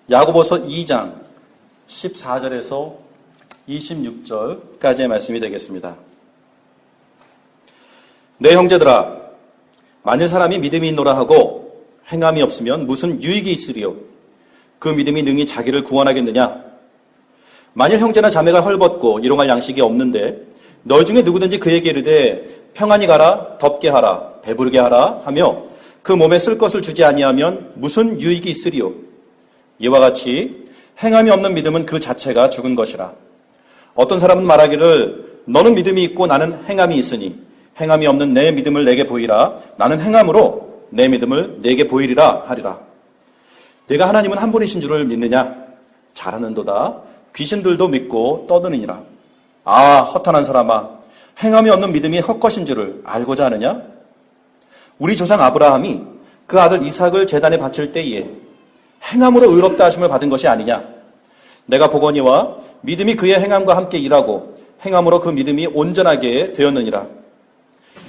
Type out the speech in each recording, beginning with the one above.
야고보서 2장 14절에서 26절까지의 말씀이 되겠습니다. 내 형제들아, 만일 사람이 믿음이 있노라 하고 행함이 없으면 무슨 유익이 있으리요? 그 믿음이 능히 자기를 구원하겠느냐? 만일 형제나 자매가 헐벗고 일용할 양식이 없는데 너희 중에 누구든지 그에게 이르되 평안히 가라, 덥게 하라, 배부르게 하라 하며 그 몸에 쓸 것을 주지 아니하면 무슨 유익이 있으리요? 이와 같이 행함이 없는 믿음은 그 자체가 죽은 것이라. 어떤 사람은 말하기를 너는 믿음이 있고 나는 행함이 있으니 행함이 없는 내 믿음을 내게 보이라. 나는 행함으로 내 믿음을 내게 보이리라 하리라. 내가 하나님은 한 분이신 줄을 믿느냐? 잘하는도다. 귀신들도 믿고 떠드느니라. 아, 허탄한 사람아, 행함이 없는 믿음이 헛것인 줄을 알고자 하느냐? 우리 조상 아브라함이 그 아들 이삭을 제단에 바칠 때에 행함으로 의롭다 하심을 받은 것이 아니냐? 내가 보거니와 믿음이 그의 행함과 함께 일하고 행함으로 그 믿음이 온전하게 되었느니라.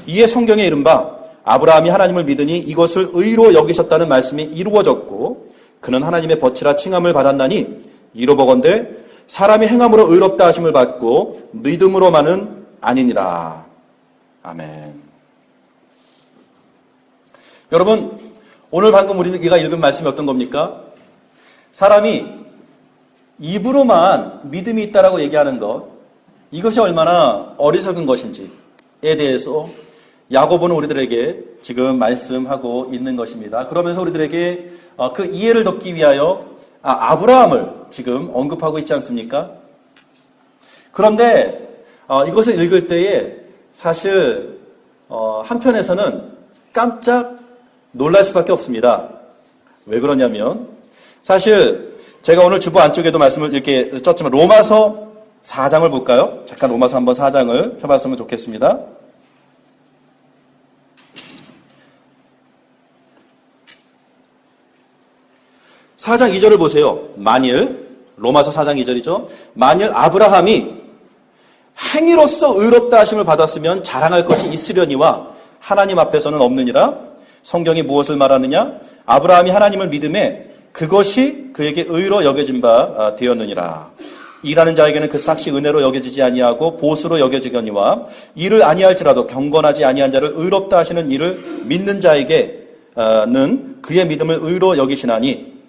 이에 성경에 이른바 아브라함이 하나님을 믿으니 이것을 의로 여기셨다는 말씀이 이루어졌고 그는 하나님의 벗이라 칭함을 받았나니 이로보건대 사람이 행함으로 의롭다 하심을 받고 믿음으로만은 아니니라. 아멘. 여러분, 오늘 방금 우리가 읽은 말씀이 어떤 겁니까? 사람이 입으로만 믿음이 있다라고 얘기하는 것, 이것이 얼마나 어리석은 것인지에 대해서 야고보는 우리들에게 지금 말씀하고 있는 것입니다. 그러면서 우리들에게 그 이해를 돕기 위하여 아브라함을 지금 언급하고 있지 않습니까? 그런데 이것을 읽을 때에 사실 한편에서는 깜짝 놀랄 수밖에 없습니다. 왜 그러냐면 사실 제가 오늘 주보 안쪽에도 말씀을 이렇게 썼지만 로마서 4장을 볼까요? 잠깐 로마서 한번 4장을 펴봤으면 좋겠습니다. (4장 2절을) 보세요. 만일 로마서 4장 2절이죠. 만일 아브라함이 행위로서 의롭다 하심을 받았으면 자랑할 것이 있으려니와 하나님 앞에서는 없느니라. 성경이 무엇을 말하느냐? 아브라함이 하나님을 믿음에 그것이 그에게 의로 여겨진 바 되었느니라. 일하는 자에게는 그 삭시 은혜로 여겨지지 아니하고 보수로 여겨지거니와 이를 아니할지라도 경건하지 아니한 자를 의롭다 하시는 이를 믿는 자에게는 그의 믿음을 의로 여기시나니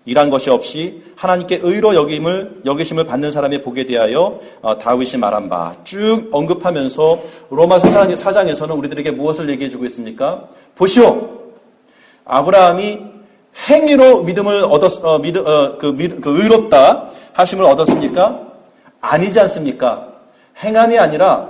일한 것이 없이 하나님께 의로 여기심을 받는 사람의 복에 대하여 다윗이 말한 바 쭉 언급하면서 로마서 4장에서는 우리들에게 무엇을 얘기해 주고 있습니까? 보시오, 아브라함이 행위로 믿음을 의롭다 하심을 얻었습니까? 아니지 않습니까? 행함이 아니라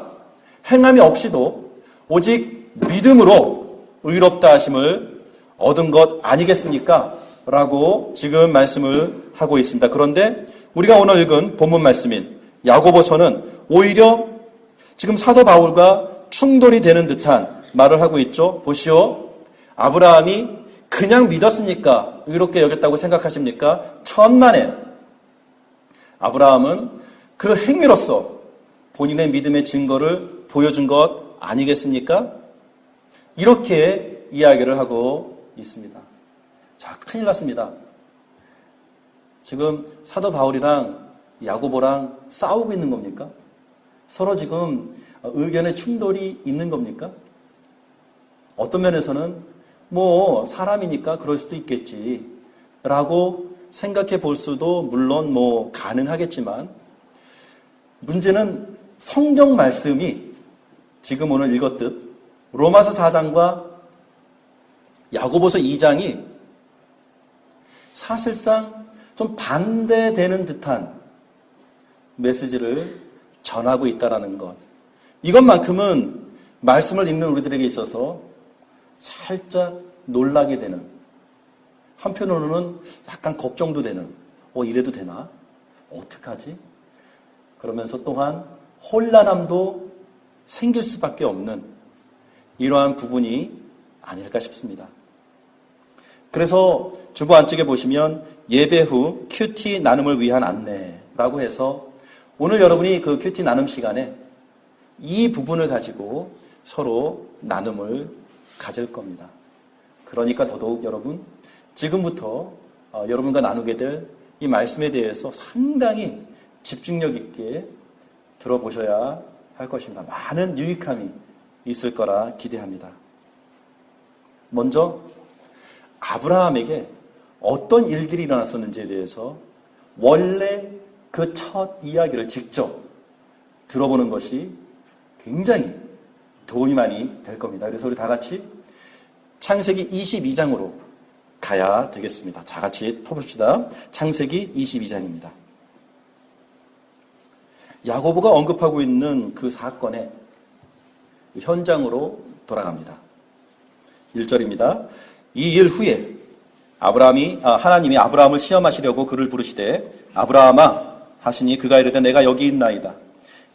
행함이 없이도 오직 믿음으로 의롭다 하심을 얻은 것 아니겠습니까? 라고 지금 말씀을 하고 있습니다. 그런데 우리가 오늘 읽은 본문 말씀인 야고보서는 오히려 지금 사도 바울과 충돌이 되는 듯한 말을 하고 있죠. 보시오, 아브라함이 그냥 믿었으니까 의롭게 여겼다고 생각하십니까? 천만에 아브라함은 그 행위로서 본인의 믿음의 증거를 보여준 것 아니겠습니까? 이렇게 이야기를 하고 있습니다. 자, 큰일 났습니다. 지금 사도 바울이랑 야고보랑 싸우고 있는 겁니까? 서로 지금 의견의 충돌이 있는 겁니까? 어떤 면에서는 사람이니까 그럴 수도 있겠지 라고 생각해 볼 수도 물론 가능하겠지만 문제는 성경 말씀이 지금 오늘 읽었듯 로마서 4장과 야고보서 2장이 사실상 좀 반대되는 듯한 메시지를 전하고 있다는 것. 이것만큼은 말씀을 읽는 우리들에게 있어서 살짝 놀라게 되는, 한편으로는 약간 걱정도 되는, 이래도 되나? 어떡하지? 그러면서 또한 혼란함도 생길 수밖에 없는 이러한 부분이 아닐까 싶습니다. 그래서 주보 안쪽에 보시면 예배 후 큐티 나눔을 위한 안내라고 해서 오늘 여러분이 그 큐티 나눔 시간에 이 부분을 가지고 서로 나눔을 가질 겁니다. 그러니까 더더욱 여러분, 지금부터 여러분과 나누게 될 이 말씀에 대해서 상당히 집중력 있게 들어보셔야 할 것입니다. 많은 유익함이 있을 거라 기대합니다. 먼저 아브라함에게 어떤 일들이 일어났었는지에 대해서 원래 그 첫 이야기를 직접 들어보는 것이 굉장히 도움이 많이 될 겁니다. 그래서 우리 다 같이 창세기 22장으로 가야 되겠습니다. 다 같이 펴봅시다. 창세기 22장입니다. 야고보가 언급하고 있는 그 사건의 현장으로 돌아갑니다. 1절입니다. 이 일 후에 하나님이 아브라함을 시험하시려고 그를 부르시되 아브라함아 하시니 그가 이르되 내가 여기 있나이다.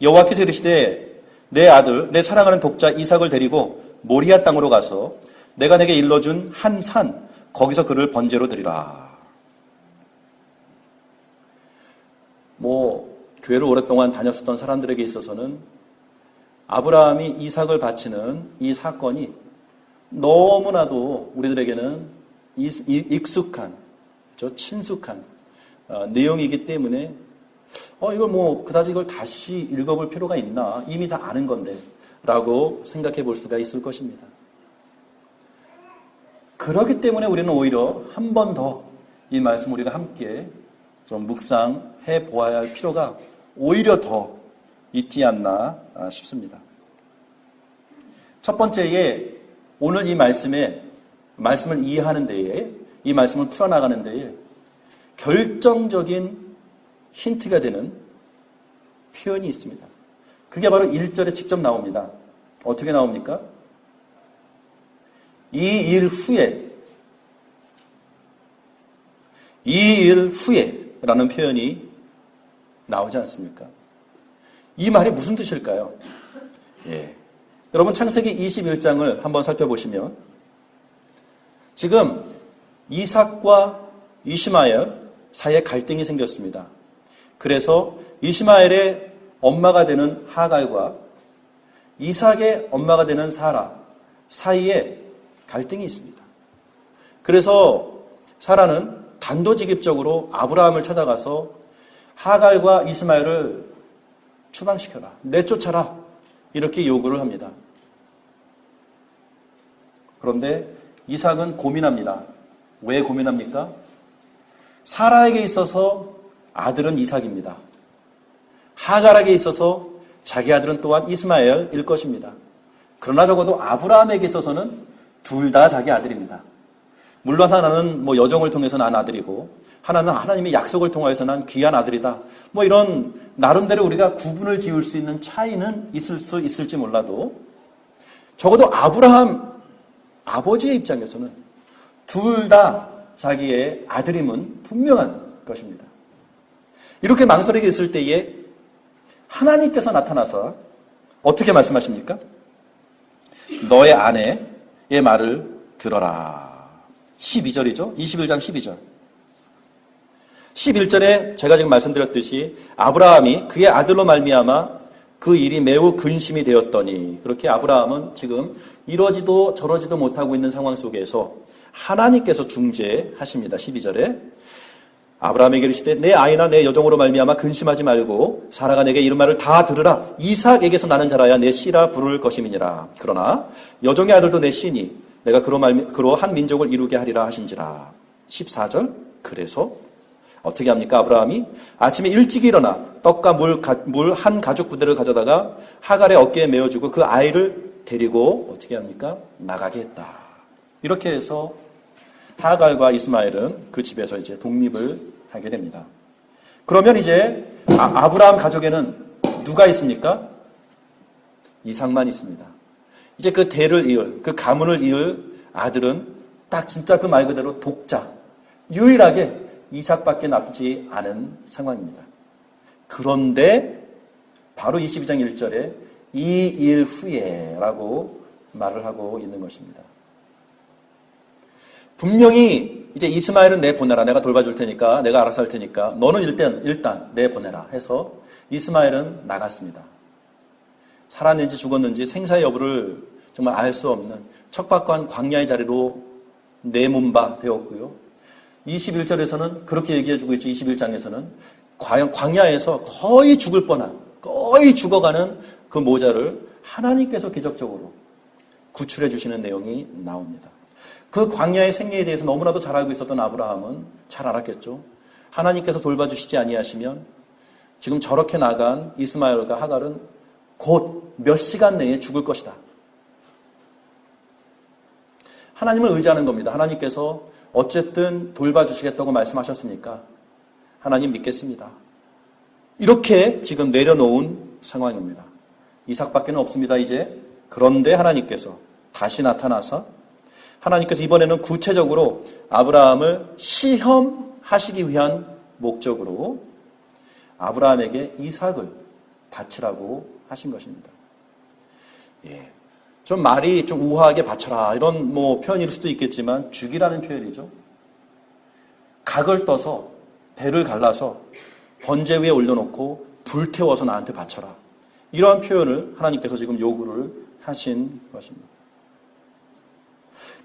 여호와께서 이르시되 내 아들 내 사랑하는 독자 이삭을 데리고 모리아 땅으로 가서 내가 내게 일러준 한 산 거기서 그를 번제로 드리라. 교회를 오랫동안 다녔었던 사람들에게 있어서는 아브라함이 이삭을 바치는 이 사건이 너무나도 우리들에게는 익숙한, 친숙한 내용이기 때문에 그다지 이걸 다시 읽어볼 필요가 있나? 이미 다 아는 건데 라고 생각해 볼 수가 있을 것입니다. 그렇기 때문에 우리는 오히려 한 번 더 이 말씀 우리가 함께 좀 묵상해 보아야 할 필요가 오히려 더 있지 않나 싶습니다. 첫 번째에 오늘 이 말씀을 이해하는 데에, 이 말씀을 풀어나가는 데에 결정적인 힌트가 되는 표현이 있습니다. 그게 바로 1절에 직접 나옵니다. 어떻게 나옵니까? 이 일 후에 라는 표현이 나오지 않습니까? 이 말이 무슨 뜻일까요? 여러분 창세기 21장을 한번 살펴보시면 지금 이삭과 이시마엘 사이에 갈등이 생겼습니다. 그래서 이시마엘의 엄마가 되는 하갈과 이삭의 엄마가 되는 사라 사이에 갈등이 있습니다. 그래서 사라는 단도직입적으로 아브라함을 찾아가서 하갈과 이스마엘을 추방시켜라, 내쫓아라 이렇게 요구를 합니다. 그런데 이삭은 고민합니다. 왜 고민합니까? 사라에게 있어서 아들은 이삭입니다. 하갈에게 있어서 자기 아들은 또한 이스마엘일 것입니다. 그러나 적어도 아브라함에게 있어서는 둘 다 자기 아들입니다. 물론 하나는 여정을 통해서 난 아들이고 하나는 하나님의 약속을 통하여서 난 귀한 아들이다. 이런 나름대로 우리가 구분을 지을 수 있는 차이는 있을 수 있을지 몰라도 적어도 아브라함 아버지의 입장에서는 둘 다 자기의 아들임은 분명한 것입니다. 이렇게 망설이게 있을 때에 하나님께서 나타나서 어떻게 말씀하십니까? 너의 아내의 말을 들어라. 12절이죠. 21장 12절. 11절에 제가 지금 말씀드렸듯이 아브라함이 그의 아들로 말미암아 그 일이 매우 근심이 되었더니, 그렇게 아브라함은 지금 이러지도 저러지도 못하고 있는 상황 속에서 하나님께서 중재하십니다. 12절에 아브라함에게 이르시되 내 아이나 내 여종으로 말미암아 근심하지 말고 사라가 내게 이른 말을 다 들으라. 이삭에게서 나는 자라야 내 씨라 부를 것임이니라. 그러나 여종의 아들도 내 씨니 내가 그로 한 민족을 이루게 하리라 하신지라. 14절. 그래서 어떻게 합니까? 아브라함이 아침에 일찍 일어나 떡과 물 한 가죽 부대를 가져다가 하갈의 어깨에 메어주고 그 아이를 데리고 어떻게 합니까? 나가게 했다. 이렇게 해서 하갈과 이스마엘은 그 집에서 이제 독립을 하게 됩니다. 그러면 이제 아브라함 가족에는 누가 있습니까? 이삭만 있습니다. 이제 그 대를 이을, 그 가문을 이을 아들은 딱 진짜 그 말 그대로 독자, 유일하게 이삭밖에 남지 않은 상황입니다. 그런데 바로 22장 1절에 이 일 후에 라고 말을 하고 있는 것입니다. 분명히 이제 이스마엘은 내보내라. 내가 돌봐줄 테니까, 내가 알아서 할 테니까 너는 일단 내보내라 해서 이스마엘은 나갔습니다. 살았는지 죽었는지 생사의 여부를 정말 알 수 없는 척박한 광야의 자리로 내몬바 되었고요. 21절에서는 그렇게 얘기해주고 있죠. 21장에서는 광야에서 거의 죽을 뻔한, 거의 죽어가는 그 모자를 하나님께서 기적적으로 구출해 주시는 내용이 나옵니다. 그 광야의 생애에 대해서 너무나도 잘 알고 있었던 아브라함은 잘 알았겠죠. 하나님께서 돌봐주시지 아니하시면 지금 저렇게 나간 이스마엘과 하갈은 곧 몇 시간 내에 죽을 것이다. 하나님을 의지하는 겁니다. 하나님께서 어쨌든 돌봐주시겠다고 말씀하셨으니까 하나님 믿겠습니다. 이렇게 지금 내려놓은 상황입니다. 이삭밖에는 없습니다, 이제. 그런데 하나님께서 다시 나타나서 하나님께서 이번에는 구체적으로 아브라함을 시험하시기 위한 목적으로 아브라함에게 이삭을 바치라고 하신 것입니다. 예. 좀 말이 좀 우아하게 바쳐라 이런 표현일 수도 있겠지만 죽이라는 표현이죠. 각을 떠서 배를 갈라서 번제 위에 올려놓고 불태워서 나한테 바쳐라. 이러한 표현을 하나님께서 지금 요구를 하신 것입니다.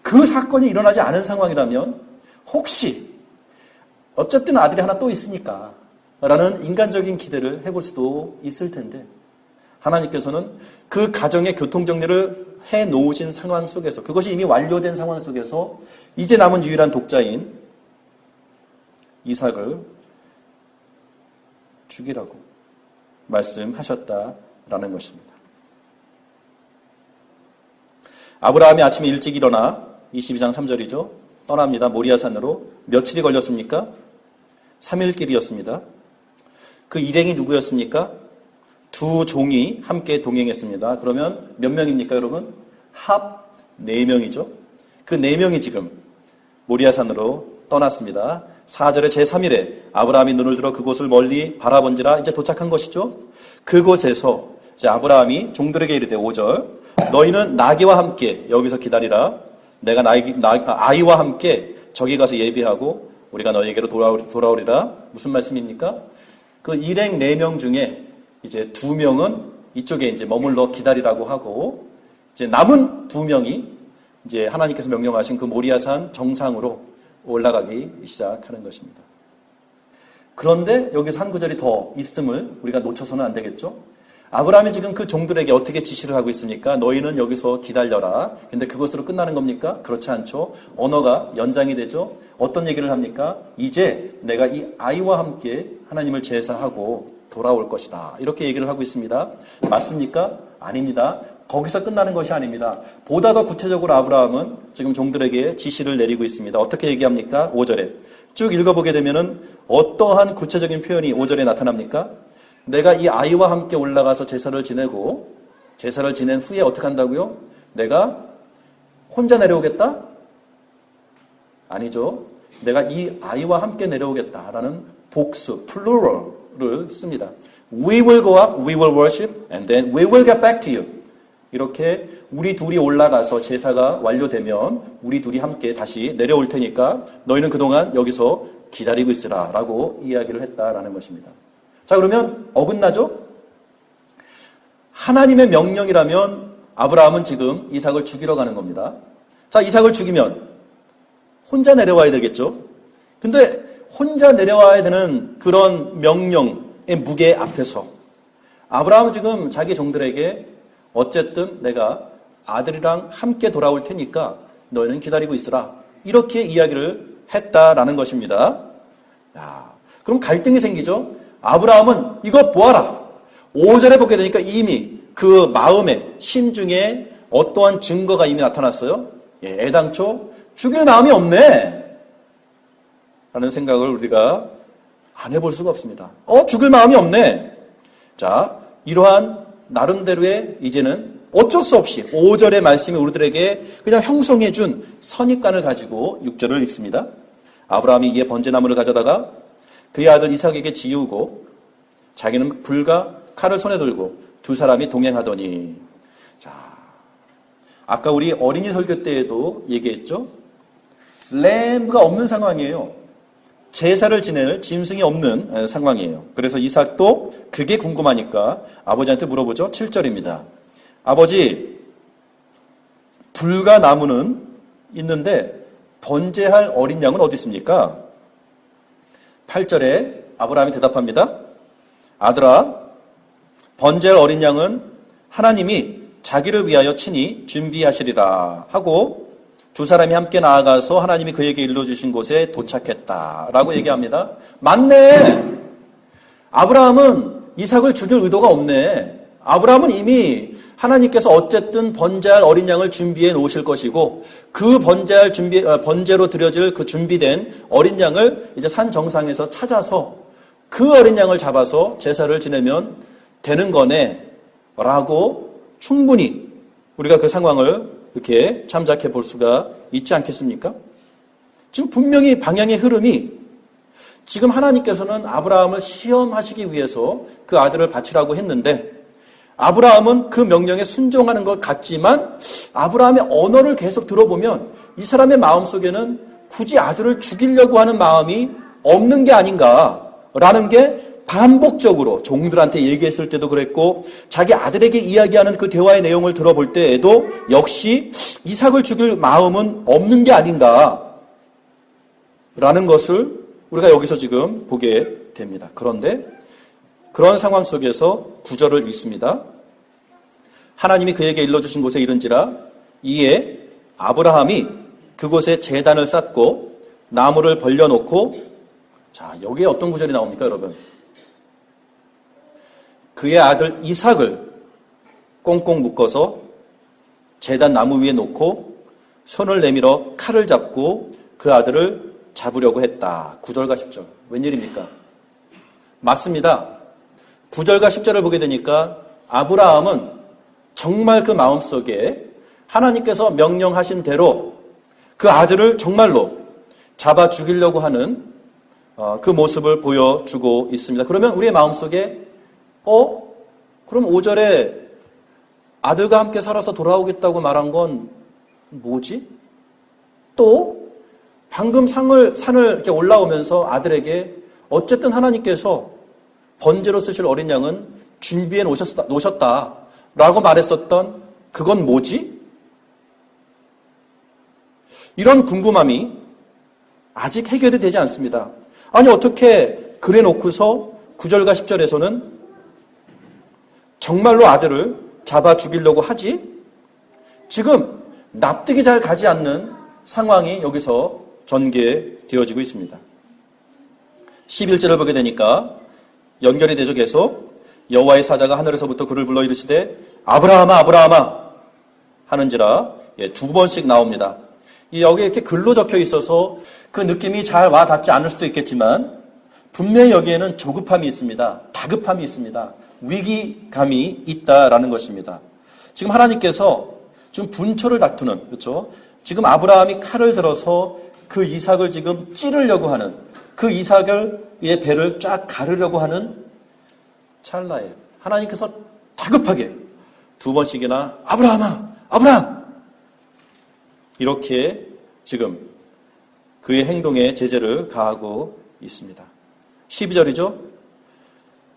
그 사건이 일어나지 않은 상황이라면 혹시 어쨌든 아들이 하나 또 있으니까 라는 인간적인 기대를 해볼 수도 있을 텐데 하나님께서는 그 가정의 교통정리를 해놓으신 상황 속에서 그것이 이미 완료된 상황 속에서 이제 남은 유일한 독자인 이삭을 죽이라고 말씀하셨다라는 것입니다. 아브라함이 아침에 일찍 일어나 22장 3절이죠. 떠납니다. 모리아산으로. 며칠이 걸렸습니까? 3일길이었습니다. 그 일행이 누구였습니까? 두 종이 함께 동행했습니다. 그러면 몇 명입니까, 여러분? 합 4명이죠. 그 4명이 지금 모리아산으로 떠났습니다. 4절의 제3일에 아브라함이 눈을 들어 그곳을 멀리 바라본지라 이제 도착한 것이죠. 그곳에서 이제 아브라함이 종들에게 이르되 5절 너희는 나귀와 함께 여기서 기다리라. 내가 아이와 함께 저기 가서 예비하고 우리가 너희에게로 돌아오리라. 무슨 말씀입니까? 그 일행 4명 중에 이제 2명은 이쪽에 이제 머물러 기다리라고 하고 이제 남은 2명이 이제 하나님께서 명령하신 그 모리아산 정상으로 올라가기 시작하는 것입니다. 그런데 여기서 한 구절이 더 있음을 우리가 놓쳐서는 안 되겠죠? 아브라함이 지금 그 종들에게 어떻게 지시를 하고 있습니까? 너희는 여기서 기다려라. 근데 그것으로 끝나는 겁니까? 그렇지 않죠. 언어가 연장이 되죠. 어떤 얘기를 합니까? 이제 내가 이 아이와 함께 하나님을 제사하고 돌아올 것이다. 이렇게 얘기를 하고 있습니다. 맞습니까? 아닙니다. 거기서 끝나는 것이 아닙니다. 보다 더 구체적으로 아브라함은 지금 종들에게 지시를 내리고 있습니다. 어떻게 얘기합니까? 5절에. 쭉 읽어보게 되면은 어떠한 구체적인 표현이 5절에 나타납니까? 내가 이 아이와 함께 올라가서 제사를 지내고 제사를 지낸 후에 어떻게 한다고요? 내가 혼자 내려오겠다? 아니죠. 내가 이 아이와 함께 내려오겠다라는 복수, 플루럴을 씁니다. We will go up, we will worship, and then we will get back to you. 이렇게 우리 둘이 올라가서 제사가 완료되면 우리 둘이 함께 다시 내려올 테니까 너희는 그동안 여기서 기다리고 있으라 라고 이야기를 했다라는 것입니다. 자, 그러면 어긋나죠? 하나님의 명령이라면 아브라함은 지금 이삭을 죽이러 가는 겁니다. 자, 이삭을 죽이면 혼자 내려와야 되겠죠? 근데 혼자 내려와야 되는 그런 명령의 무게 앞에서 아브라함은 지금 자기 종들에게 어쨌든 내가 아들이랑 함께 돌아올 테니까 너희는 기다리고 있으라. 이렇게 이야기를 했다라는 것입니다. 야, 그럼 갈등이 생기죠? 아브라함은 이거 보아라. 5절에 보게 되니까 이미 그 마음에 심중에 어떠한 증거가 이미 나타났어요. 예, 애당초 죽일 마음이 없네 라는 생각을 우리가 안 해볼 수가 없습니다. 죽일 마음이 없네. 자, 이러한 나름대로의 이제는 어쩔 수 없이 5절의 말씀이 우리들에게 그냥 형성해 준 선입관을 가지고 6절을 읽습니다. 아브라함이 이에 번제나무를 가져다가 그의 아들 이삭에게 지우고 자기는 불과 칼을 손에 들고 두 사람이 동행하더니, 자, 아까 우리 어린이 설교 때에도 얘기했죠. 램브가 없는 상황이에요. 제사를 지낼 짐승이 없는 상황이에요. 그래서 이삭도 그게 궁금하니까 아버지한테 물어보죠. 7절입니다. 아버지, 불과 나무는 있는데 번제할 어린 양은 어디 있습니까? 8절에 아브라함이 대답합니다. 아들아, 번제할 어린 양은 하나님이 자기를 위하여 친히 준비하시리라 하고 두 사람이 함께 나아가서 하나님이 그에게 일러주신 곳에 도착했다라고 얘기합니다. 맞네. 아브라함은 이삭을 죽일 의도가 없네. 아브라함은 이미 하나님께서 어쨌든 번제할 어린 양을 준비해 놓으실 것이고 그 번제로 드려질 그 준비된 어린 양을 이제 산 정상에서 찾아서 그 어린 양을 잡아서 제사를 지내면 되는 거네 라고 충분히 우리가 그 상황을 이렇게 참작해 볼 수가 있지 않겠습니까? 지금 분명히 방향의 흐름이 지금 하나님께서는 아브라함을 시험하시기 위해서 그 아들을 바치라고 했는데 아브라함은 그 명령에 순종하는 것 같지만 아브라함의 언어를 계속 들어보면 이 사람의 마음속에는 굳이 아들을 죽이려고 하는 마음이 없는 게 아닌가라는 게 반복적으로 종들한테 얘기했을 때도 그랬고 자기 아들에게 이야기하는 그 대화의 내용을 들어볼 때에도 역시 이삭을 죽일 마음은 없는 게 아닌가라는 것을 우리가 여기서 지금 보게 됩니다. 그런데 그런 상황 속에서 9절을 읽습니다. 하나님이 그에게 일러주신 곳에 이른지라 이에 아브라함이 그곳에 제단을 쌓고 나무를 벌려놓고 자 여기에 어떤 구절이 나옵니까 여러분? 그의 아들 이삭을 꽁꽁 묶어서 제단 나무 위에 놓고 손을 내밀어 칼을 잡고 그 아들을 잡으려고 했다. 9절과 10절. 웬일입니까? 맞습니다. 9절과 10절을 보게 되니까 아브라함은 정말 그 마음속에 하나님께서 명령하신 대로 그 아들을 정말로 잡아 죽이려고 하는 그 모습을 보여주고 있습니다. 그러면 우리의 마음속에 그럼 5절에 아들과 함께 살아서 돌아오겠다고 말한 건 뭐지? 또 방금 산을 이렇게 올라오면서 아들에게 어쨌든 하나님께서 번제로 쓰실 어린 양은 준비해 놓으셨다라고 말했었던 그건 뭐지? 이런 궁금함이 아직 해결이 되지 않습니다. 아니 어떻게 그래 놓고서 9절과 10절에서는 정말로 아들을 잡아 죽이려고 하지? 지금 납득이 잘 가지 않는 상황이 여기서 전개되어지고 있습니다. 11절을 보게 되니까 연결이 되죠. 계속 여호와의 사자가 하늘에서부터 그를 불러 이르시되 아브라함아 아브라함아 하는지라 두 번씩 나옵니다. 여기에 이렇게 글로 적혀 있어서 그 느낌이 잘 와 닿지 않을 수도 있겠지만 분명히 여기에는 조급함이 있습니다. 다급함이 있습니다. 위기감이 있다라는 것입니다. 지금 하나님께서 지금 분초를 다투는 그렇죠? 지금 아브라함이 칼을 들어서 그 이삭을 지금 찌르려고 하는 그 이삭의 배를 쫙 가르려고 하는 찰나에 하나님께서 다급하게 두 번씩이나 아브라함아 아브라함 이렇게 지금 그의 행동에 제재를 가하고 있습니다. 12절이죠.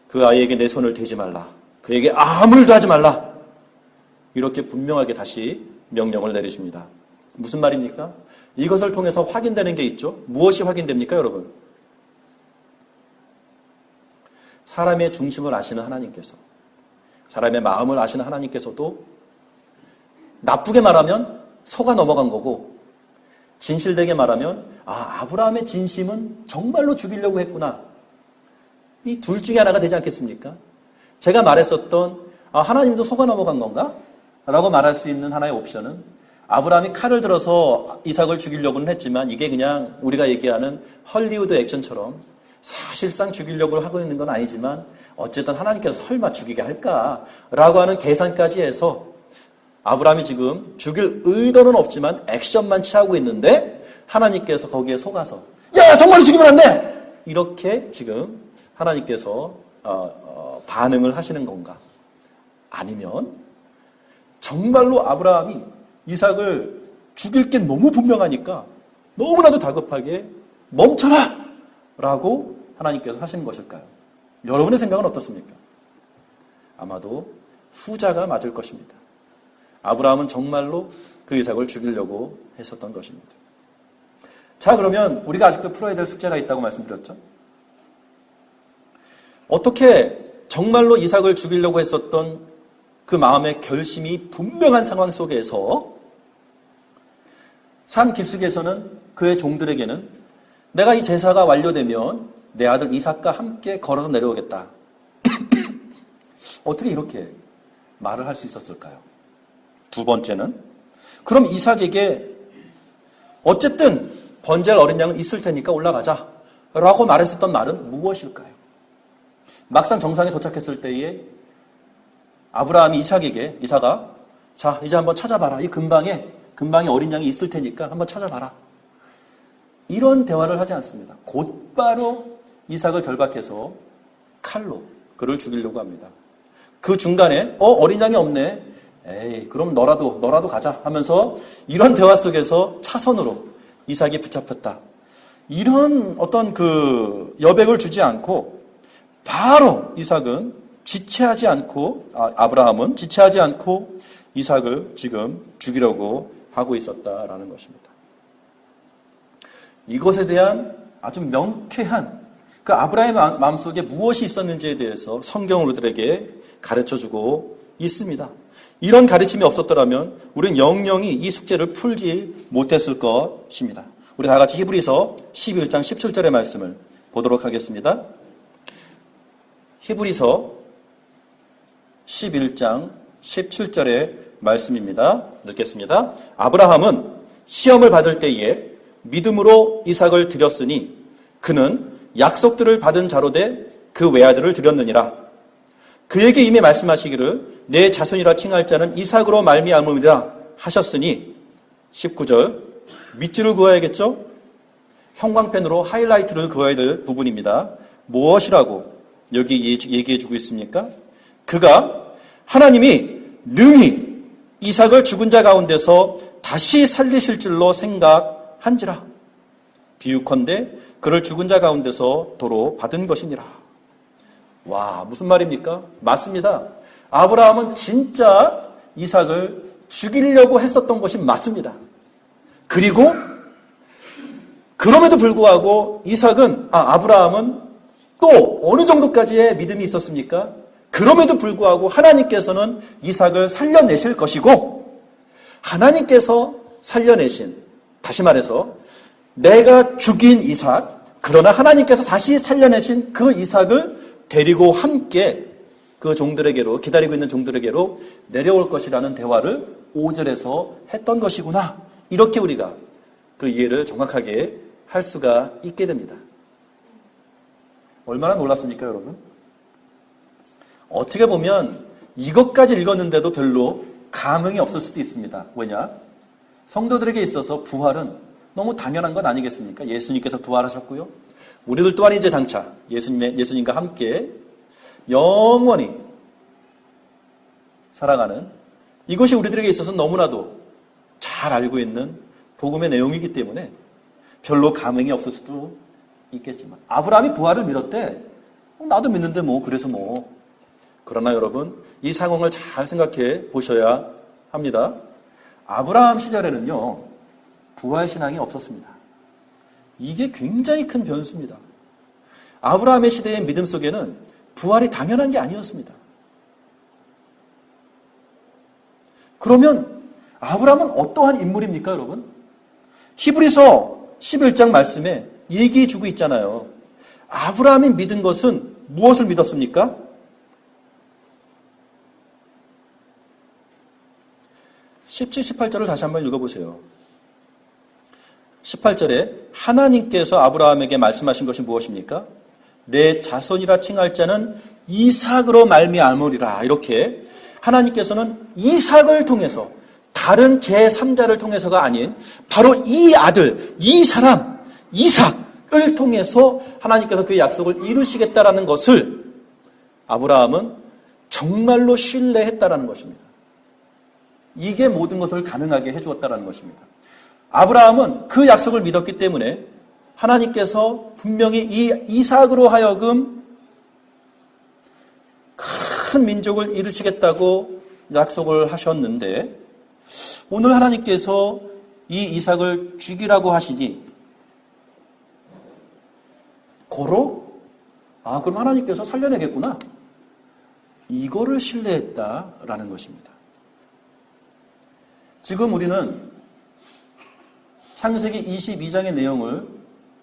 그 아이에게 내 손을 대지 말라. 그에게 아무 일도 하지 말라. 이렇게 분명하게 다시 명령을 내리십니다. 무슨 말입니까? 이것을 통해서 확인되는 게 있죠. 무엇이 확인됩니까, 여러분? 사람의 중심을 아시는 하나님께서, 사람의 마음을 아시는 하나님께서도 나쁘게 말하면 속아 넘어간 거고, 진실되게 말하면 아브라함의 진심은 정말로 죽이려고 했구나. 이 둘 중에 하나가 되지 않겠습니까? 제가 말했었던 하나님도 속아 넘어간 건가? 라고 말할 수 있는 하나의 옵션은 아브라함이 칼을 들어서 이삭을 죽이려고는 했지만 이게 그냥 우리가 얘기하는 헐리우드 액션처럼 사실상 죽이려고 하고 있는 건 아니지만 어쨌든 하나님께서 설마 죽이게 할까라고 하는 계산까지 해서 아브라함이 지금 죽일 의도는 없지만 액션만 취하고 있는데 하나님께서 거기에 속아서 야 정말로 죽이면 안 돼! 이렇게 지금 하나님께서 반응을 하시는 건가? 아니면 정말로 아브라함이 이삭을 죽일 게 너무 분명하니까 너무나도 다급하게 멈춰라! 라고 하나님께서 하시는 것일까요? 여러분의 생각은 어떻습니까? 아마도 후자가 맞을 것입니다. 아브라함은 정말로 그 이삭을 죽이려고 했었던 것입니다. 자, 그러면 우리가 아직도 풀어야 될 숙제가 있다고 말씀드렸죠? 어떻게 정말로 이삭을 죽이려고 했었던 그 마음의 결심이 분명한 상황 속에서 산 길목에서는 그의 종들에게는 내가 이 제사가 완료되면 내 아들 이삭과 함께 걸어서 내려오겠다. 어떻게 이렇게 말을 할 수 있었을까요? 두 번째는 그럼 이삭에게 어쨌든 번제할 어린 양은 있을 테니까 올라가자 라고 말했었던 말은 무엇일까요? 막상 정상에 도착했을 때에 아브라함이 이삭아 자 이제 한번 찾아봐라. 이 근방에 어린 양이 있을 테니까 한번 찾아봐라. 이런 대화를 하지 않습니다. 곧바로 이삭을 결박해서 칼로 그를 죽이려고 합니다. 그 중간에 어린 양이 없네. 에이 그럼 너라도 가자 하면서 이런 대화 속에서 차선으로 이삭이 붙잡혔다. 이런 어떤 그 여백을 주지 않고 바로 이삭은 아브라함은 지체하지 않고 이삭을 지금 죽이려고 하고 있었다라는 것입니다. 이것에 대한 아주 명쾌한 그 아브라함의 마음속에 무엇이 있었는지에 대해서 성경은 우리들에게 가르쳐주고 있습니다. 이런 가르침이 없었더라면 우리는 영영이 이 숙제를 풀지 못했을 것입니다. 우리 다 같이 히브리서 11장 17절의 말씀을 보도록 하겠습니다. 히브리서 11장 17절의 말씀입니다. 읽겠습니다. 아브라함은 시험을 받을 때에 믿음으로 이삭을 드렸으니 그는 약속들을 받은 자로 돼 그 외아들을 드렸느니라. 그에게 이미 말씀하시기를 내 자손이라 칭할 자는 이삭으로 말미암음이라 하셨으니 19절 밑줄을 그어야겠죠? 형광펜으로 하이라이트를 그어야 될 부분입니다. 무엇이라고 여기 얘기해주고 있습니까? 그가 하나님이 능히 이삭을 죽은 자 가운데서 다시 살리실 줄로 생각한지라. 비유컨대 그를 죽은 자 가운데서 도로 받은 것이니라. 와, 무슨 말입니까? 맞습니다. 아브라함은 진짜 이삭을 죽이려고 했었던 것이 맞습니다. 그리고 그럼에도 불구하고 아브라함은 또 어느 정도까지의 믿음이 있었습니까? 그럼에도 불구하고 하나님께서는 이삭을 살려내실 것이고 하나님께서 살려내신, 다시 말해서 내가 죽인 이삭, 그러나 하나님께서 다시 살려내신 그 이삭을 데리고 함께 그 종들에게로, 기다리고 있는 종들에게로 내려올 것이라는 대화를 5절에서 했던 것이구나. 이렇게 우리가 그 이해를 정확하게 할 수가 있게 됩니다. 얼마나 놀랍습니까, 여러분? 어떻게 보면 이것까지 읽었는데도 별로 감흥이 없을 수도 있습니다. 왜냐? 성도들에게 있어서 부활은 너무 당연한 것 아니겠습니까? 예수님께서 부활하셨고요. 우리들 또한 이제 장차 예수님과 함께 영원히 살아가는 이것이 우리들에게 있어서 너무나도 잘 알고 있는 복음의 내용이기 때문에 별로 감흥이 없을 수도 있겠지만 아브라함이 부활을 믿었대. 나도 믿는데 그래서 그러나 여러분 이 상황을 잘 생각해 보셔야 합니다. 아브라함 시절에는요 부활신앙이 없었습니다. 이게 굉장히 큰 변수입니다. 아브라함의 시대의 믿음 속에는 부활이 당연한 게 아니었습니다. 그러면 아브라함은 어떠한 인물입니까, 여러분? 히브리서 11장 말씀에 얘기해 주고 있잖아요. 아브라함이 믿은 것은 무엇을 믿었습니까? 17, 18절을 다시 한번 읽어보세요. 18절에 하나님께서 아브라함에게 말씀하신 것이 무엇입니까? 내 자손이라 칭할 자는 이삭으로 말미암으리라. 이렇게 하나님께서는 이삭을 통해서 다른 제3자를 통해서가 아닌 바로 이 아들, 이 사람, 이삭을 통해서 하나님께서 그 약속을 이루시겠다라는 것을 아브라함은 정말로 신뢰했다라는 것입니다. 이게 모든 것을 가능하게 해주었다라는 것입니다. 아브라함은 그 약속을 믿었기 때문에 하나님께서 분명히 이 이삭으로 하여금 큰 민족을 이루시겠다고 약속을 하셨는데 오늘 하나님께서 이 이삭을 죽이라고 하시니 고로 아, 그럼 하나님께서 살려내겠구나. 이거를 신뢰했다라는 것입니다. 지금 우리는 창세기 22장의 내용을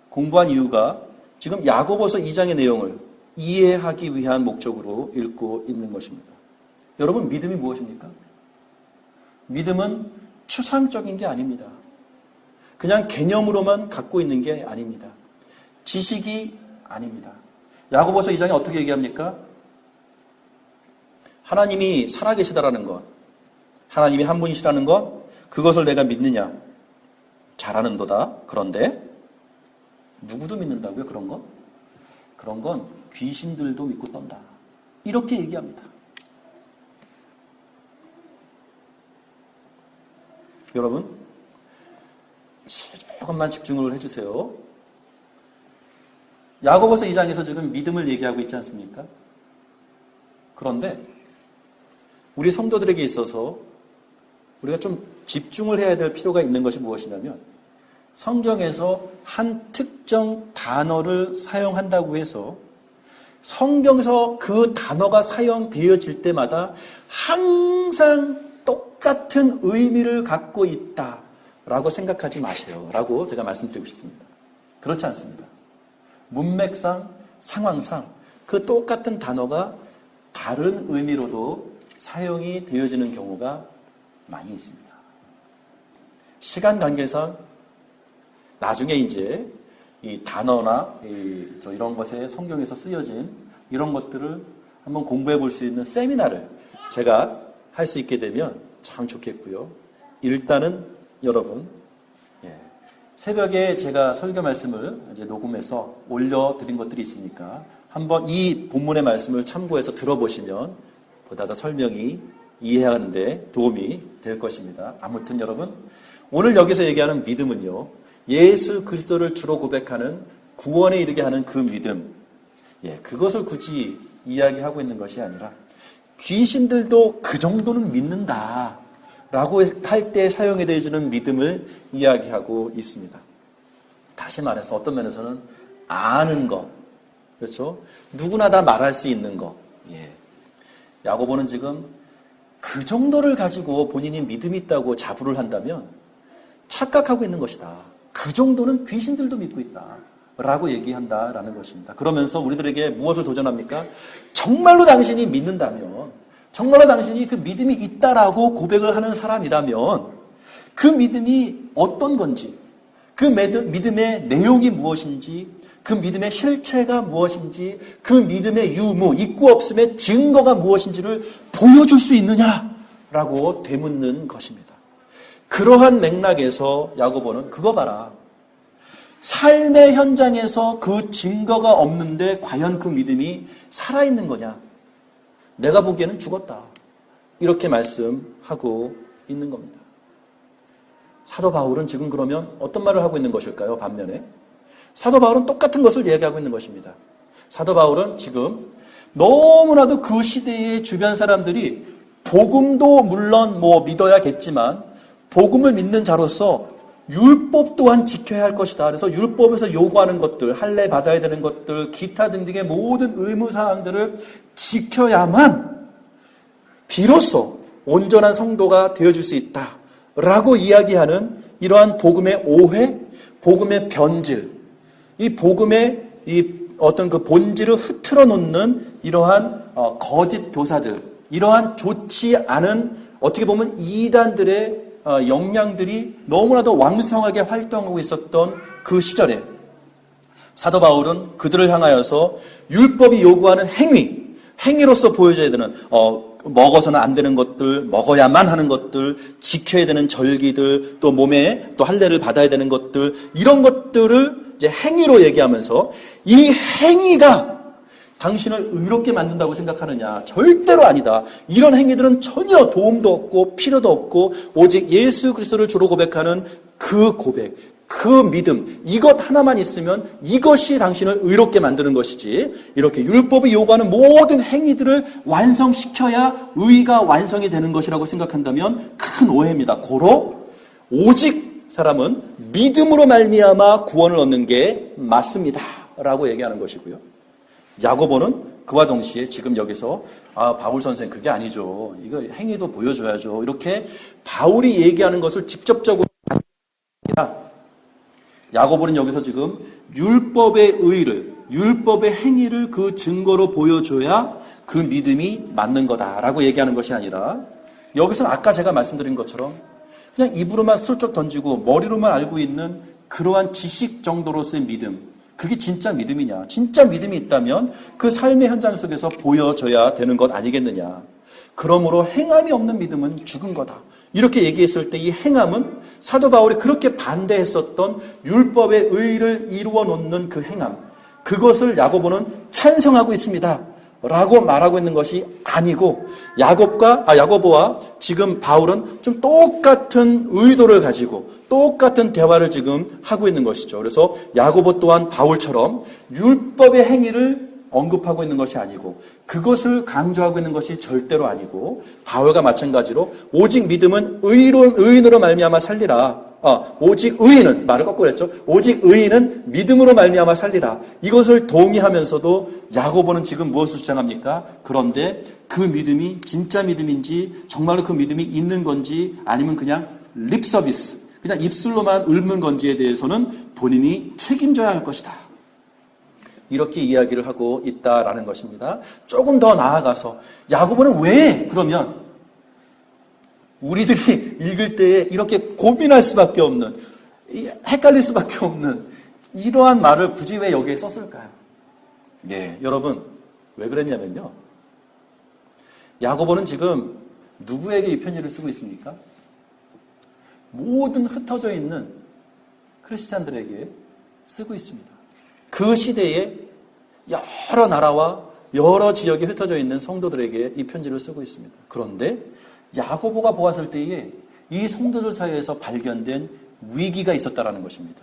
공부한 이유가 지금 야고보서 2장의 내용을 이해하기 위한 목적으로 읽고 있는 것입니다. 여러분, 믿음이 무엇입니까? 믿음은 추상적인 게 아닙니다. 그냥 개념으로만 갖고 있는 게 아닙니다. 지식이 아닙니다. 야고보서 2장에 어떻게 얘기합니까? 하나님이 살아계시다라는 것, 하나님이 한 분이시라는 것, 그것을 내가 믿느냐? 잘하는도다. 그런데 누구도 믿는다고요? 그런 건? 그런 건 귀신들도 믿고 떤다. 이렇게 얘기합니다. 여러분, 조금만 집중을 해주세요. 야고보서 2장에서 지금 믿음을 얘기하고 있지 않습니까? 그런데 우리 성도들에게 있어서 우리가 좀 집중을 해야 될 필요가 있는 것이 무엇이냐면, 성경에서 한 특정 단어를 사용한다고 해서 성경에서 그 단어가 사용되어질 때마다 항상 똑같은 의미를 갖고 있다라고 생각하지 마세요. 라고 제가 말씀드리고 싶습니다. 그렇지 않습니다. 문맥상, 상황상 그 똑같은 단어가 다른 의미로도 사용이 되어지는 경우가 많이 있습니다. 시간 관계상 나중에 이제 이 단어나 이런 것에 성경에서 쓰여진 이런 것들을 한번 공부해 볼 수 있는 세미나를 제가 할 수 있게 되면 참 좋겠고요. 일단은 여러분, 새벽에 제가 설교 말씀을 이제 녹음해서 올려드린 것들이 있으니까 한번 이 본문의 말씀을 참고해서 들어보시면 보다 더 설명이 이해하는데 도움이 될 것입니다. 아무튼 여러분, 오늘 여기서 얘기하는 믿음은요, 예수 그리스도를 주로 고백하는 구원에 이르게 하는 그 믿음, 그것을 굳이 이야기하고 있는 것이 아니라 귀신들도 그 정도는 믿는다 라고 할 때 사용해 주는 믿음을 이야기하고 있습니다. 다시 말해서 어떤 면에서는 아는 것, 그렇죠? 누구나 다 말할 수 있는 것. 야고보는 지금 그 정도를 가지고 본인이 믿음이 있다고 자부를 한다면 착각하고 있는 것이다. 그 정도는 귀신들도 믿고 있다 라고 얘기한다라는 것입니다. 그러면서 우리들에게 무엇을 도전합니까? 정말로 당신이 믿는다면, 정말로 당신이 그 믿음이 있다라고 고백을 하는 사람이라면 그 믿음이 어떤 건지, 그 믿음의 내용이 무엇인지, 그 믿음의 실체가 무엇인지, 그 믿음의 유무, 있고 없음의 증거가 무엇인지를 보여줄 수 있느냐라고 되묻는 것입니다. 그러한 맥락에서 야고보는 그거 봐라. 삶의 현장에서 그 증거가 없는데 과연 그 믿음이 살아있는 거냐? 내가 보기에는 죽었다. 이렇게 말씀하고 있는 겁니다. 사도 바울은 지금 그러면 어떤 말을 하고 있는 것일까요? 반면에 사도 바울은 똑같은 것을 얘기하고 있는 것입니다. 사도 바울은 지금 너무나도 그 시대의 주변 사람들이 복음도 물론 믿어야겠지만 복음을 믿는 자로서 율법 또한 지켜야 할 것이다. 그래서 율법에서 요구하는 것들, 할례 받아야 되는 것들, 기타 등등의 모든 의무사항들을 지켜야만 비로소 온전한 성도가 되어줄 수 있다라고 이야기하는 이러한 복음의 오해, 복음의 변질, 이 복음의 이 어떤 그 본질을 흐트러 놓는 이러한 거짓 교사들, 이러한 좋지 않은 어떻게 보면 이단들의 역량들이 너무나도 왕성하게 활동하고 있었던 그 시절에 사도 바울은 그들을 향하여서 율법이 요구하는 행위로서 보여줘야 되는 먹어서는 안 되는 것들, 먹어야만 하는 것들, 지켜야 되는 절기들, 또 몸에 또 할례를 받아야 되는 것들, 이런 것들을 이제 행위로 얘기하면서 이 행위가 당신을 의롭게 만든다고 생각하느냐? 절대로 아니다. 이런 행위들은 전혀 도움도 없고 필요도 없고 오직 예수 그리스도를 주로 고백하는 그 고백, 그 믿음, 이것 하나만 있으면 이것이 당신을 의롭게 만드는 것이지, 이렇게 율법이 요구하는 모든 행위들을 완성시켜야 의가 완성이 되는 것이라고 생각한다면 큰 오해입니다. 고로 오직 사람은 믿음으로 말미암아 구원을 얻는 게 맞습니다 라고 얘기하는 것이고요. 야고보는 그와 동시에 지금 여기서 바울 선생 그게 아니죠. 이거 행위도 보여줘야죠. 이렇게 바울이 얘기하는 것을 직접적으로 야고보는 여기서 지금 율법의 의를, 율법의 행위를 그 증거로 보여줘야 그 믿음이 맞는 거다라고 얘기하는 것이 아니라 여기서는 아까 제가 말씀드린 것처럼 그냥 입으로만 슬쩍 던지고 머리로만 알고 있는 그러한 지식 정도로서의 믿음, 그게 진짜 믿음이냐? 진짜 믿음이 있다면 그 삶의 현장 속에서 보여져야 되는 것 아니겠느냐? 그러므로 행함이 없는 믿음은 죽은 거다. 이렇게 얘기했을 때 이 행함은 사도 바울이 그렇게 반대했었던 율법의 의를 이루어 놓는 그 행함, 그것을 야고보는 찬성하고 있습니다. 라고 말하고 있는 것이 아니고 야고보와 지금 바울은 좀 똑같은 의도를 가지고 똑같은 대화를 지금 하고 있는 것이죠. 그래서 야고보 또한 바울처럼 율법의 행위를 언급하고 있는 것이 아니고 그것을 강조하고 있는 것이 절대로 아니고 바울과 마찬가지로 오직 믿음은 의인으로 말미암아 살리라. 오직 의인은 말을 거꾸로 했죠. 오직 의인은 믿음으로 말미암아 살리라. 이것을 동의하면서도 야고보는 지금 무엇을 주장합니까? 그런데 그 믿음이 진짜 믿음인지 정말로 그 믿음이 있는 건지 아니면 그냥 립 서비스, 그냥 입술로만 읊는 건지에 대해서는 본인이 책임져야 할 것이다. 이렇게 이야기를 하고 있다라는 것입니다. 조금 더 나아가서 야고보는 왜 그러면 우리들이 읽을 때에 이렇게 고민할 수밖에 없는, 헷갈릴 수밖에 없는 이러한 말을 굳이 왜 여기에 썼을까요? 네, 여러분 왜 그랬냐면요. 야고보는 지금 누구에게 이 편지를 쓰고 있습니까? 모든 흩어져 있는 크리스찬들에게 쓰고 있습니다. 그 시대에 여러 나라와 여러 지역에 흩어져 있는 성도들에게 이 편지를 쓰고 있습니다. 그런데 야고보가 보았을 때에 이 성도들 사이에서 발견된 위기가 있었다라는 것입니다.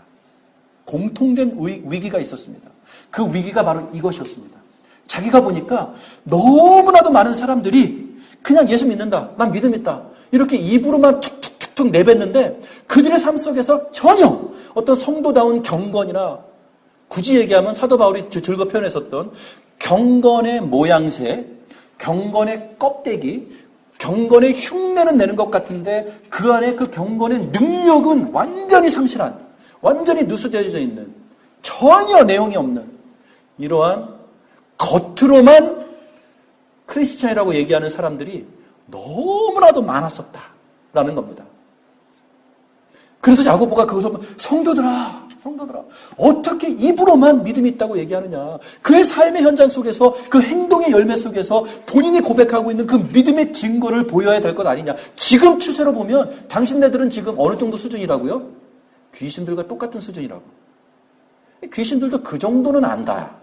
공통된 위기가 있었습니다. 그 위기가 바로 이것이었습니다. 자기가 보니까 너무나도 많은 사람들이 그냥 예수 믿는다, 난 믿음 있다, 이렇게 입으로만 툭툭툭툭 내뱉는데 그들의 삶 속에서 전혀 어떤 성도다운 경건이나 굳이 얘기하면 사도 바울이 즐거 표현했었던 경건의 모양새, 경건의 껍데기, 경건의 흉내는 내는 것 같은데 그 안에 그 경건의 능력은 완전히 상실한, 완전히 누수되어져 있는, 전혀 내용이 없는 이러한 겉으로만 크리스찬이라고 얘기하는 사람들이 너무나도 많았었다라는 겁니다. 그래서 야고보가 그것을 성도들아 어떻게 입으로만 믿음이 있다고 얘기하느냐. 그의 삶의 현장 속에서 그 행동의 열매 속에서 본인이 고백하고 있는 그 믿음의 증거를 보여야 될 것 아니냐. 지금 추세로 보면 당신네들은 지금 어느 정도 수준이라고요? 귀신들과 똑같은 수준이라고. 귀신들도 그 정도는 안다.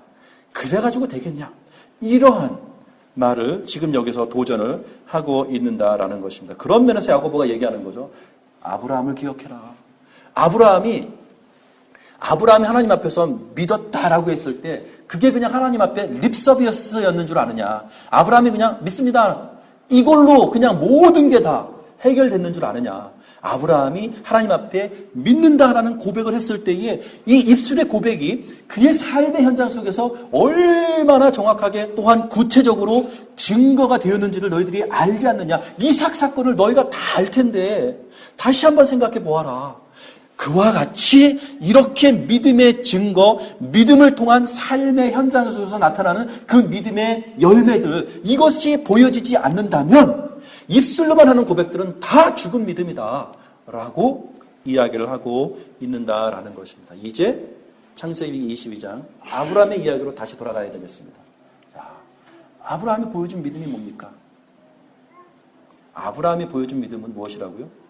그래가지고 되겠냐. 이러한 말을 지금 여기서 도전을 하고 있는다라는 것입니다. 그런 면에서 야고보가 얘기하는 거죠. 아브라함을 기억해라. 아브라함이 하나님 앞에서 믿었다라고 했을 때 그게 그냥 하나님 앞에 립서비스였는 줄 아느냐. 아브라함이 그냥 믿습니다. 이걸로 그냥 모든 게 다 해결됐는 줄 아느냐. 아브라함이 하나님 앞에 믿는다라는 고백을 했을 때에 이 입술의 고백이 그의 삶의 현장 속에서 얼마나 정확하게 또한 구체적으로 증거가 되었는지를 너희들이 알지 않느냐. 이삭 사건을 너희가 다 알 텐데 다시 한번 생각해 보아라. 그와 같이 이렇게 믿음의 증거, 믿음을 통한 삶의 현장 속에서 나타나는 그 믿음의 열매들, 이것이 보여지지 않는다면 입술로만 하는 고백들은 다 죽은 믿음이다 라고 이야기를 하고 있는다라는 것입니다. 이제 창세기 22장 아브라함의 이야기로 다시 돌아가야 되겠습니다. 자, 아브라함이 보여준 믿음이 뭡니까? 아브라함이 보여준 믿음은 무엇이라고요?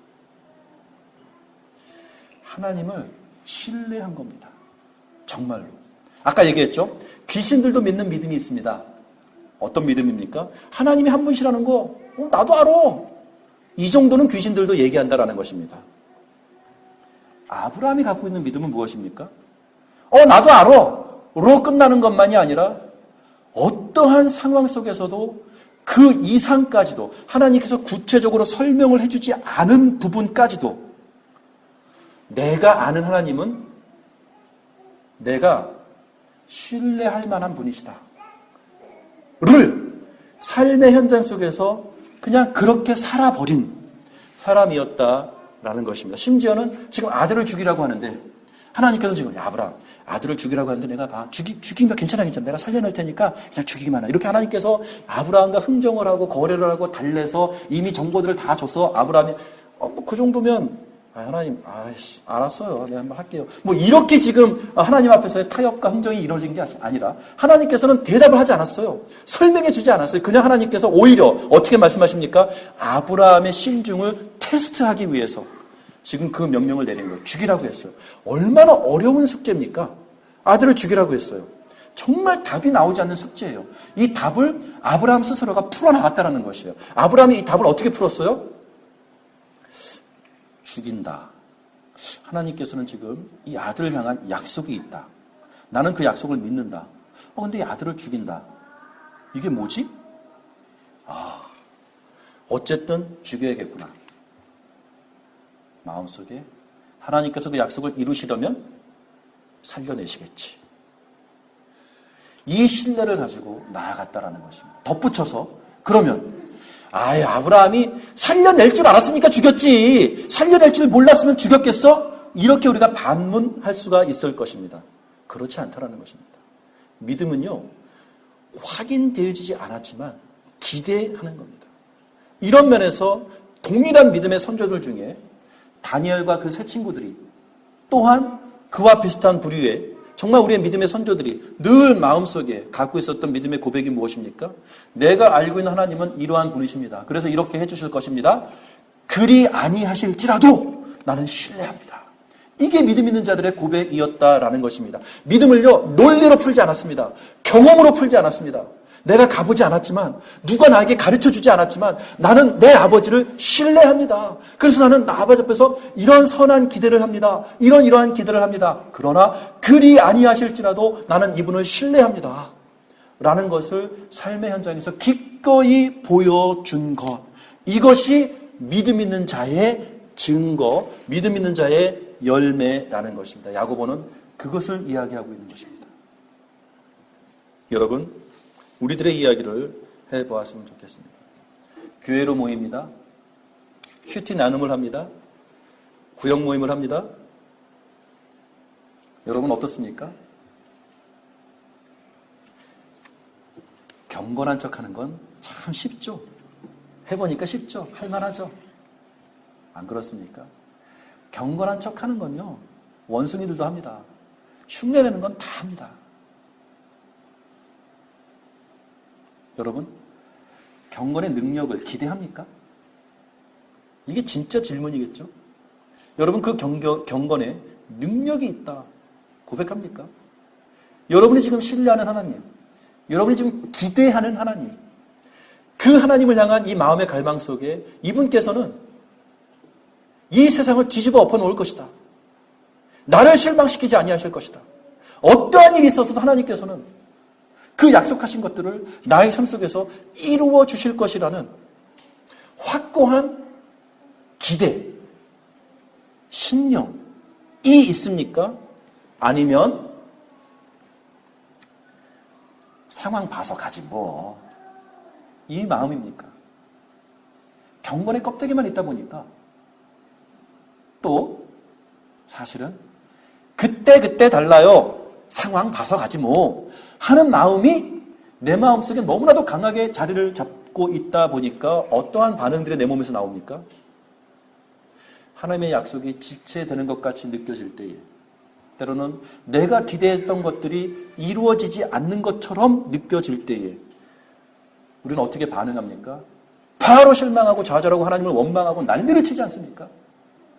하나님을 신뢰한 겁니다. 정말로. 아까 얘기했죠? 귀신들도 믿는 믿음이 있습니다. 어떤 믿음입니까? 하나님이 한 분이시라는 거 나도 알아. 이 정도는 귀신들도 얘기한다라는 것입니다. 아브라함이 갖고 있는 믿음은 무엇입니까? 나도 알아. 로 끝나는 것만이 아니라 어떠한 상황 속에서도 그 이상까지도 하나님께서 구체적으로 설명을 해주지 않은 부분까지도 내가 아는 하나님은 내가 신뢰할 만한 분이시다 삶의 현장 속에서 그냥 그렇게 살아버린 사람이었다라는 것입니다. 심지어는 지금 아들을 죽이라고 하는데 하나님께서 지금 아브라함 아들을 죽이라고 하는데 내가 죽이면 괜찮아. 내가 살려낼 테니까 그냥 죽이기만 해. 이렇게 하나님께서 아브라함과 흥정을 하고 거래를 하고 달래서 이미 정보들을 다 줘서 아브라함이 그 정도면 하나님 알았어요. 내가 한번 할게요. 이렇게 지금 하나님 앞에서의 타협과 흥정이 이루어진 게 아니라 하나님께서는 대답을 하지 않았어요. 설명해 주지 않았어요. 그냥 하나님께서 오히려 어떻게 말씀하십니까? 아브라함의 신중을 테스트하기 위해서 지금 그 명령을 내린 거예요. 죽이라고 했어요. 얼마나 어려운 숙제입니까? 아들을 죽이라고 했어요. 정말 답이 나오지 않는 숙제예요. 이 답을 아브라함 스스로가 풀어나갔다는 것이에요. 아브라함이 이 답을 어떻게 풀었어요? 죽인다. 하나님께서는 지금 이 아들을 향한 약속이 있다. 나는 그 약속을 믿는다. 근데 이 아들을 죽인다. 이게 뭐지? 어쨌든 죽여야겠구나. 마음속에 하나님께서 그 약속을 이루시려면 살려내시겠지. 이 신뢰를 가지고 나아갔다라는 것입니다. 덧붙여서 그러면 아브라함이 살려낼 줄 알았으니까 죽였지. 살려낼 줄 몰랐으면 죽였겠어? 이렇게 우리가 반문할 수가 있을 것입니다. 그렇지 않다라는 것입니다. 믿음은요, 확인되어지지 않았지만 기대하는 겁니다. 이런 면에서 동일한 믿음의 선조들 중에 다니엘과 그 세 친구들이 또한 그와 비슷한 부류의 정말 우리의 믿음의 선조들이 늘 마음속에 갖고 있었던 믿음의 고백이 무엇입니까? 내가 알고 있는 하나님은 이러한 분이십니다. 그래서 이렇게 해주실 것입니다. 그리 아니하실지라도 나는 신뢰합니다. 이게 믿음 있는 자들의 고백이었다라는 것입니다. 믿음을요, 논리로 풀지 않았습니다. 경험으로 풀지 않았습니다. 내가 가보지 않았지만, 누가 나에게 가르쳐주지 않았지만 나는 내 아버지를 신뢰합니다. 그래서 나는 아버지 앞에서 이런 선한 기대를 합니다. 이러한 기대를 합니다. 그러나 그리 아니하실지라도 나는 이분을 신뢰합니다. 라는 것을 삶의 현장에서 기꺼이 보여준 것. 이것이 믿음 있는 자의 증거, 믿음 있는 자의 열매라는 것입니다. 야고보는 그것을 이야기하고 있는 것입니다. 여러분, 우리들의 이야기를 해보았으면 좋겠습니다. 교회로 모입니다. 큐티 나눔을 합니다. 구역 모임을 합니다. 여러분 어떻습니까? 경건한 척하는 건 참 쉽죠. 해보니까 쉽죠. 할만하죠. 안 그렇습니까? 경건한 척하는 건요, 원숭이들도 합니다. 흉내내는 건 다 합니다. 여러분, 경건의 능력을 기대합니까? 이게 진짜 질문이겠죠? 여러분, 그 경건에 능력이 있다 고백합니까? 여러분이 지금 신뢰하는 하나님, 여러분이 지금 기대하는 하나님, 그 하나님을 향한 이 마음의 갈망 속에 이분께서는 이 세상을 뒤집어 엎어 놓을 것이다. 나를 실망시키지 아니하실 것이다. 어떠한 일이 있어서도 하나님께서는 그 약속하신 것들을 나의 삶 속에서 이루어 주실 것이라는 확고한 기대, 신념이 있습니까? 아니면 상황 봐서 가지 이 마음입니까? 경건의 껍데기만 있다 보니까 또 사실은 그때 달라요. 상황 봐서 가지 하는 마음이 내 마음속에 너무나도 강하게 자리를 잡고 있다 보니까 어떠한 반응들이 내 몸에서 나옵니까? 하나님의 약속이 지체되는 것 같이 느껴질 때에, 때로는 내가 기대했던 것들이 이루어지지 않는 것처럼 느껴질 때에 우리는 어떻게 반응합니까? 바로 실망하고 좌절하고 하나님을 원망하고 난리를 치지 않습니까?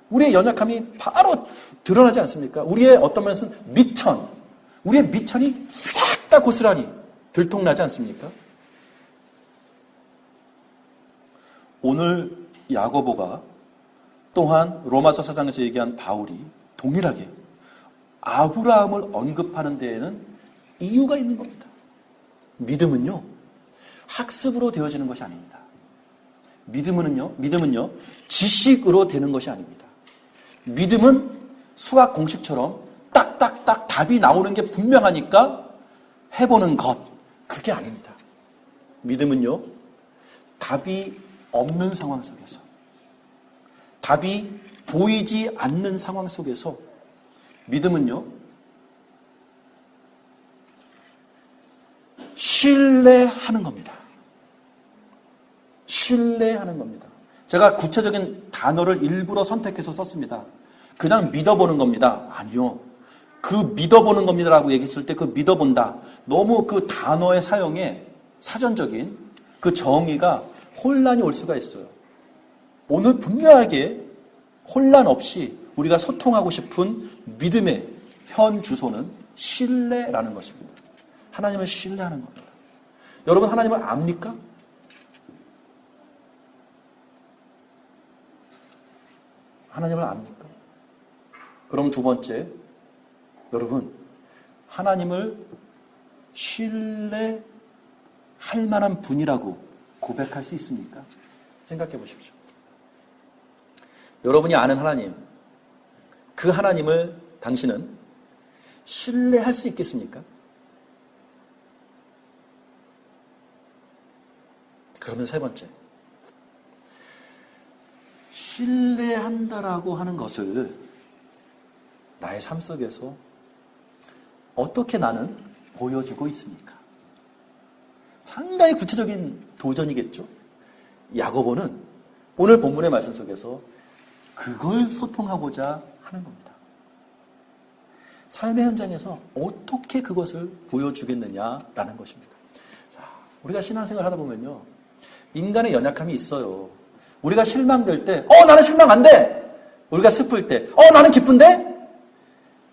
우리의 연약함이 바로 드러나지 않습니까? 우리의 어떤 면에서는 우리의 미천이 싹 다 고스란히 들통나지 않습니까? 오늘 야고보가 또한 로마서 4장에서 얘기한 바울이 동일하게 아브라함을 언급하는 데에는 이유가 있는 겁니다. 믿음은요, 학습으로 되어지는 것이 아닙니다. 믿음은요, 지식으로 되는 것이 아닙니다. 믿음은 수학 공식처럼 딱딱딱 답이 나오는 게 분명하니까 해보는 것, 그게 아닙니다. 믿음은요, 답이 없는 상황 속에서, 답이 보이지 않는 상황 속에서 믿음은요, 신뢰하는 겁니다. 신뢰하는 겁니다. 제가 구체적인 단어를 일부러 선택해서 썼습니다. 그냥 믿어보는 겁니다. 아니요. 그 믿어보는 겁니다라고 얘기했을 때 그 믿어본다. 너무 그 단어의 사용에 사전적인 그 정의가 혼란이 올 수가 있어요. 오늘 분명하게 혼란 없이 우리가 소통하고 싶은 믿음의 현 주소는 신뢰라는 것입니다. 하나님을 신뢰하는 겁니다. 여러분 하나님을 압니까? 하나님을 압니까? 그럼 두 번째, 여러분 하나님을 신뢰할 만한 분이라고 고백할 수 있습니까? 생각해 보십시오. 여러분이 아는 하나님, 그 하나님을 당신은 신뢰할 수 있겠습니까? 그러면 세 번째, 신뢰한다라고 하는 것을 나의 삶 속에서 어떻게 나는 보여주고 있습니까? 상당히 구체적인 도전이겠죠? 야고보는 오늘 본문의 말씀 속에서 그걸 소통하고자 하는 겁니다. 삶의 현장에서 어떻게 그것을 보여주겠느냐라는 것입니다. 자, 우리가 신앙생활 하다 보면요, 인간의 연약함이 있어요. 우리가 실망될 때, 나는 실망 안 돼! 우리가 슬플 때, 나는 기쁜데?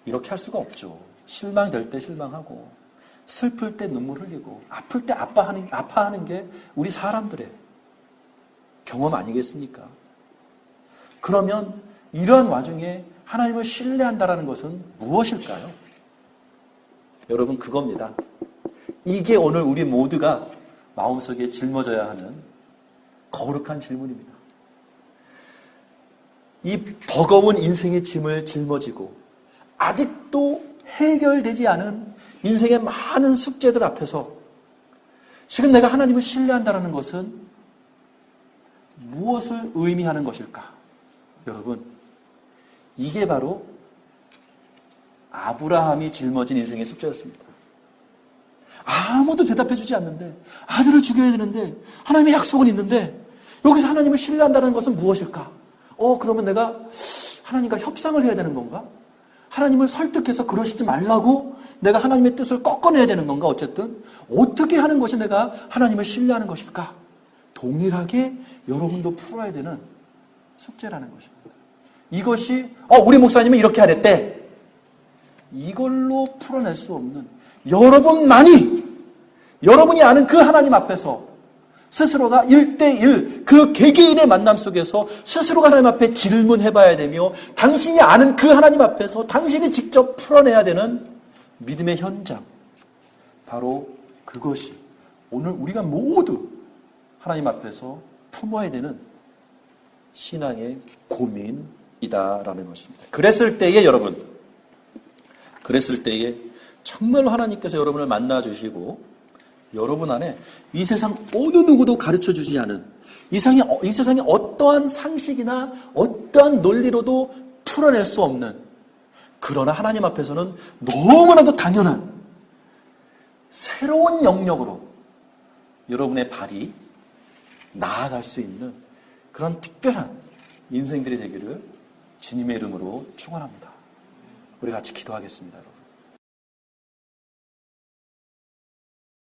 이렇게 할 수가 없죠. 실망될 때 실망하고, 슬플 때 눈물 흘리고, 아플 때 아파하는 게 우리 사람들의 경험 아니겠습니까? 그러면 이러한 와중에 하나님을 신뢰한다는 것은 무엇일까요? 여러분, 그겁니다. 이게 오늘 우리 모두가 마음속에 짊어져야 하는 거룩한 질문입니다. 이 버거운 인생의 짐을 짊어지고 아직도 해결되지 않은 인생의 많은 숙제들 앞에서 지금 내가 하나님을 신뢰한다는 것은 무엇을 의미하는 것일까? 여러분, 이게 바로 아브라함이 짊어진 인생의 숙제였습니다. 아무도 대답해주지 않는데, 아들을 죽여야 되는데, 하나님의 약속은 있는데, 여기서 하나님을 신뢰한다는 것은 무엇일까? 그러면 내가 하나님과 협상을 해야 되는 건가? 하나님을 설득해서 그러시지 말라고 내가 하나님의 뜻을 꺾어내야 되는 건가? 어쨌든 어떻게 하는 것이 내가 하나님을 신뢰하는 것일까? 동일하게 여러분도 풀어야 되는 숙제라는 것입니다. 이것이 우리 목사님은 이렇게 하랬대. 이걸로 풀어낼 수 없는 여러분이 아는 그 하나님 앞에서 스스로가 1대1 그 개개인의 만남 속에서 스스로가 하나님 앞에 질문해봐야 되며 당신이 아는 그 하나님 앞에서 당신이 직접 풀어내야 되는 믿음의 현장, 바로 그것이 오늘 우리가 모두 하나님 앞에서 품어야 되는 신앙의 고민이다라는 것입니다. 그랬을 때에 정말로 하나님께서 여러분을 만나주시고 여러분 안에 이 세상 어느 누구도 가르쳐주지 않은 이 세상에 어떠한 상식이나 어떠한 논리로도 풀어낼 수 없는, 그러나 하나님 앞에서는 너무나도 당연한 새로운 영역으로 여러분의 발이 나아갈 수 있는 그런 특별한 인생들이 되기를 주님의 이름으로 축원합니다. 우리 같이 기도하겠습니다, 여러분.